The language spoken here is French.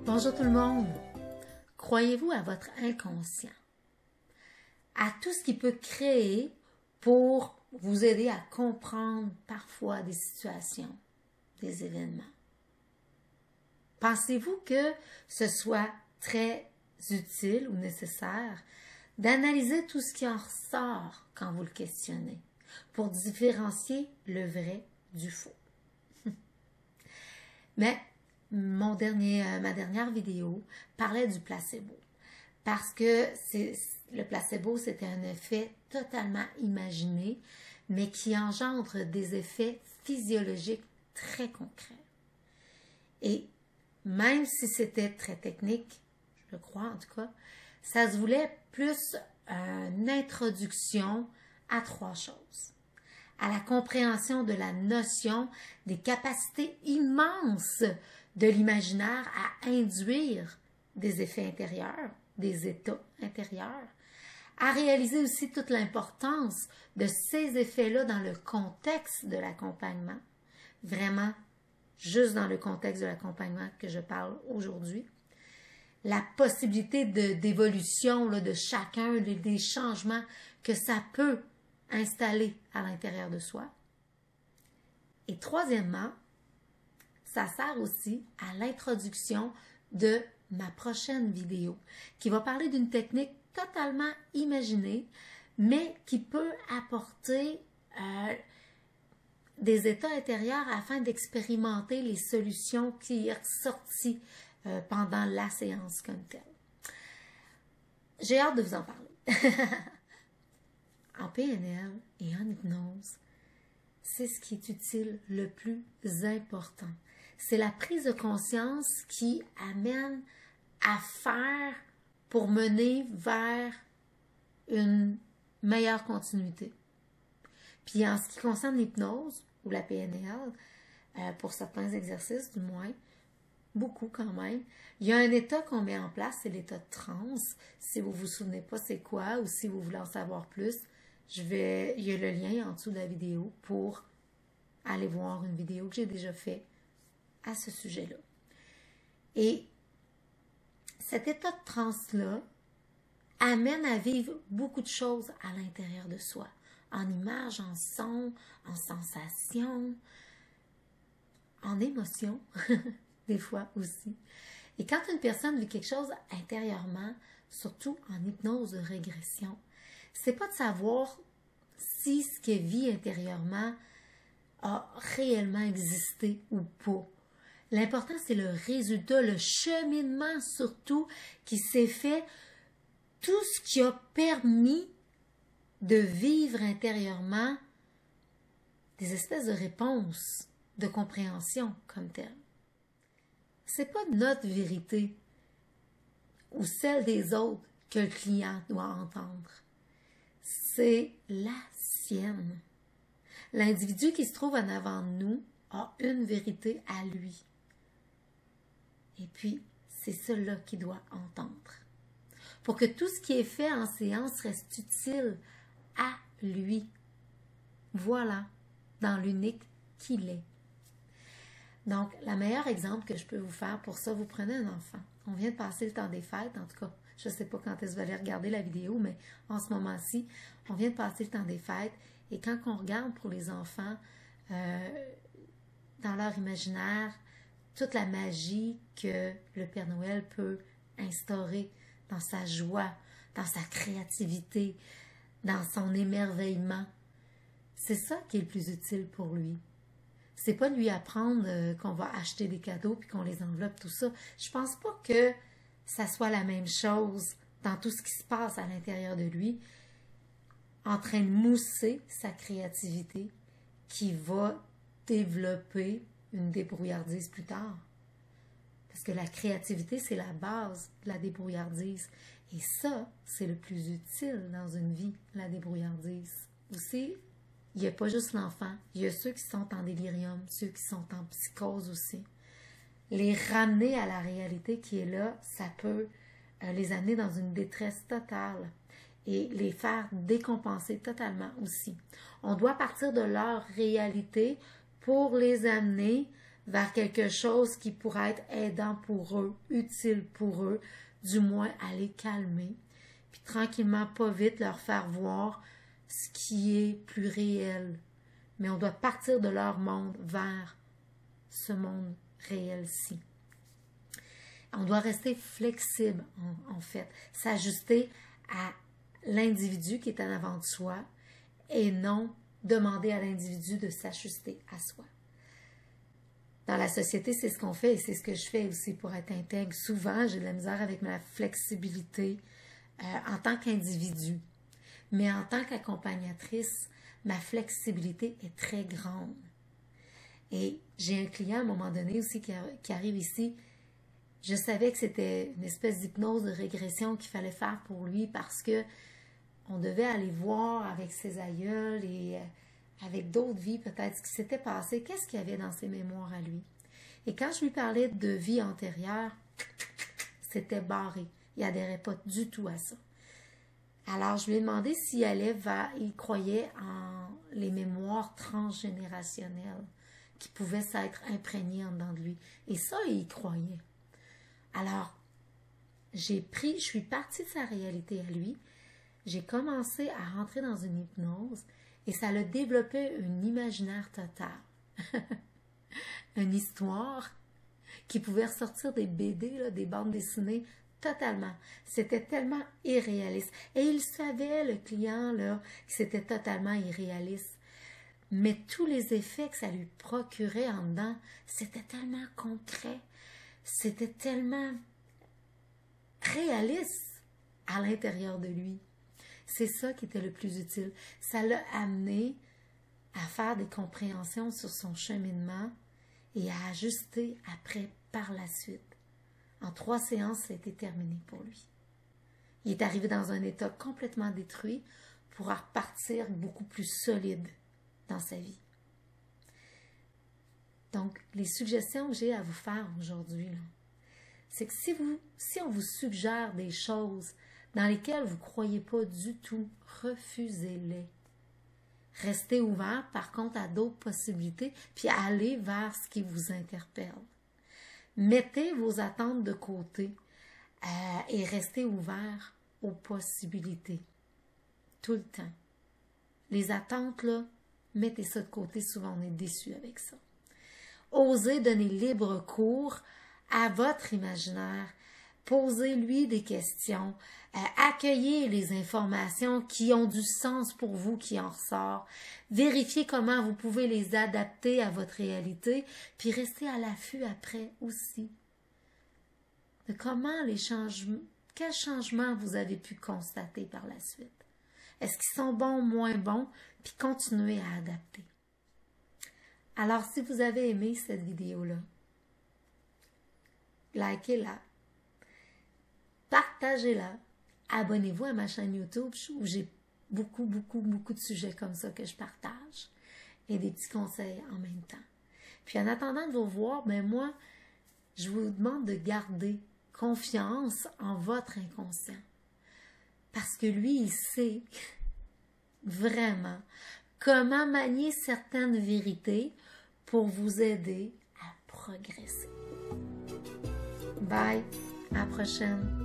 Bonjour tout le monde. Croyez-vous à votre inconscient? À tout ce qui peut créer pour vous aider à comprendre parfois des situations, des événements. Pensez-vous que ce soit très utile ou nécessaire d'analyser tout ce qui en ressort quand vous le questionnez pour différencier le vrai du faux? Mais ma dernière vidéo parlait du placebo parce que le placebo, c'était un effet totalement imaginé, mais qui engendre des effets physiologiques très concrets. Et même si c'était très technique, je crois en tout cas, ça se voulait plus une introduction à trois choses. À la compréhension de la notion des capacités immenses de l'imaginaire à induire des effets intérieurs, des états intérieurs, à réaliser aussi toute l'importance de ces effets-là dans le contexte de l'accompagnement, vraiment juste dans le contexte de l'accompagnement que je parle aujourd'hui, la possibilité d'évolution de chacun, des changements que ça peut installer à l'intérieur de soi. Et troisièmement, ça sert aussi à l'introduction de ma prochaine vidéo qui va parler d'une technique totalement imaginée, mais qui peut apporter des états intérieurs afin d'expérimenter les solutions qui sont sorties pendant la séance comme telle. J'ai hâte de vous en parler. En PNL et en hypnose, c'est ce qui est utile le plus important. C'est la prise de conscience qui amène à faire pour mener vers une meilleure continuité. Puis en ce qui concerne l'hypnose ou la PNL, pour certains exercices du moins, beaucoup quand même, il y a un état qu'on met en place, c'est l'état de transe. Si vous ne vous souvenez pas c'est quoi ou si vous voulez en savoir plus, il y a le lien en dessous de la vidéo pour aller voir une vidéo que j'ai déjà faite à ce sujet-là. Et cet état de transe-là amène à vivre beaucoup de choses à l'intérieur de soi, en images, en sons, en sensations, en émotions, des fois aussi. Et quand une personne vit quelque chose intérieurement, surtout en hypnose de régression, c'est pas de savoir si ce qu'elle vit intérieurement a réellement existé ou pas. L'important, c'est le résultat, le cheminement surtout qui s'est fait, tout ce qui a permis de vivre intérieurement des espèces de réponses, de compréhension comme telle. C'est pas notre vérité ou celle des autres que le client doit entendre. C'est la sienne. L'individu qui se trouve en avant de nous a une vérité à lui. Et puis, c'est cela qu'il doit entendre. Pour que tout ce qui est fait en séance reste utile à lui. Voilà, dans l'unique qu'il est. Donc, le meilleur exemple que je peux vous faire pour ça, vous prenez un enfant. On vient de passer le temps des fêtes, en tout cas, je ne sais pas quand est-ce que vous allez regarder la vidéo, mais en ce moment-ci, on vient de passer le temps des fêtes. Et quand on regarde pour les enfants, dans leur imaginaire, toute la magie que le Père Noël peut instaurer dans sa joie, dans sa créativité, dans son émerveillement, c'est ça qui est le plus utile pour lui. C'est pas de lui apprendre qu'on va acheter des cadeaux puis qu'on les enveloppe, tout ça. Je pense pas que ça soit la même chose dans tout ce qui se passe à l'intérieur de lui, en train de mousser sa créativité qui va développer une débrouillardise plus tard. Parce que la créativité, c'est la base de la débrouillardise. Et ça, c'est le plus utile dans une vie, la débrouillardise. Aussi, il n'y a pas juste l'enfant, il y a ceux qui sont en délirium, ceux qui sont en psychose aussi. Les ramener à la réalité qui est là, ça peut les amener dans une détresse totale et les faire décompenser totalement aussi. On doit partir de leur réalité pour les amener vers quelque chose qui pourrait être aidant pour eux, utile pour eux, du moins à les calmer, puis tranquillement, pas vite, leur faire voir ce qui est plus réel. Mais on doit partir de leur monde vers ce monde réel-ci. On doit rester flexible, en fait, s'ajuster à l'individu qui est en avant de soi et non demander à l'individu de s'ajuster à soi. Dans la société, c'est ce qu'on fait et c'est ce que je fais aussi pour être intègre. Souvent, j'ai de la misère avec ma flexibilité en tant qu'individu. Mais en tant qu'accompagnatrice, ma flexibilité est très grande. Et j'ai un client à un moment donné aussi qui arrive ici. Je savais que c'était une espèce d'hypnose de régression qu'il fallait faire pour lui parce que on devait aller voir avec ses aïeuls et avec d'autres vies peut-être ce qui s'était passé, qu'est-ce qu'il y avait dans ses mémoires à lui. Et quand je lui parlais de vie antérieure, c'était barré. Il n'adhérait pas du tout à ça. Alors, je lui ai demandé s'il il croyait en les mémoires transgénérationnelles qui pouvaient s'être imprégnées en dedans de lui. Et ça, il y croyait. Alors, je suis partie de sa réalité à lui. J'ai commencé à rentrer dans une hypnose et ça l'a développé un imaginaire total. Une histoire qui pouvait ressortir des BD, là, des bandes dessinées, totalement. C'était tellement irréaliste. Et il savait, le client, là, que c'était totalement irréaliste. Mais tous les effets que ça lui procurait en dedans, c'était tellement concret. C'était tellement réaliste à l'intérieur de lui. C'est ça qui était le plus utile. Ça l'a amené à faire des compréhensions sur son cheminement et à ajuster après par la suite. En 3 séances, ça a été terminé pour lui. Il est arrivé dans un état complètement détruit pour repartir beaucoup plus solide dans sa vie. Donc, les suggestions que j'ai à vous faire aujourd'hui, c'est que si on vous suggère des choses dans lesquelles vous ne croyez pas du tout, refusez-les. Restez ouvert, par contre, à d'autres possibilités, puis allez vers ce qui vous interpelle. Mettez vos attentes de côté et restez ouvert aux possibilités. Tout le temps. Les attentes, là, mettez ça de côté, souvent on est déçu avec ça. Osez donner libre cours à votre imaginaire. Posez-lui des questions. Accueillez les informations qui ont du sens pour vous, qui en ressortent. Vérifiez comment vous pouvez les adapter à votre réalité, puis restez à l'affût après aussi. De quels changements vous avez pu constater par la suite. Est-ce qu'ils sont bons, moins bons, puis continuez à adapter. Alors, si vous avez aimé cette vidéo-là, likez-la, partagez-la, abonnez-vous à ma chaîne YouTube où j'ai beaucoup de sujets comme ça que je partage et des petits conseils en même temps. Puis en attendant de vous voir, moi, je vous demande de garder confiance en votre inconscient. Parce que lui, il sait vraiment comment manier certaines vérités pour vous aider à progresser. Bye, à la prochaine.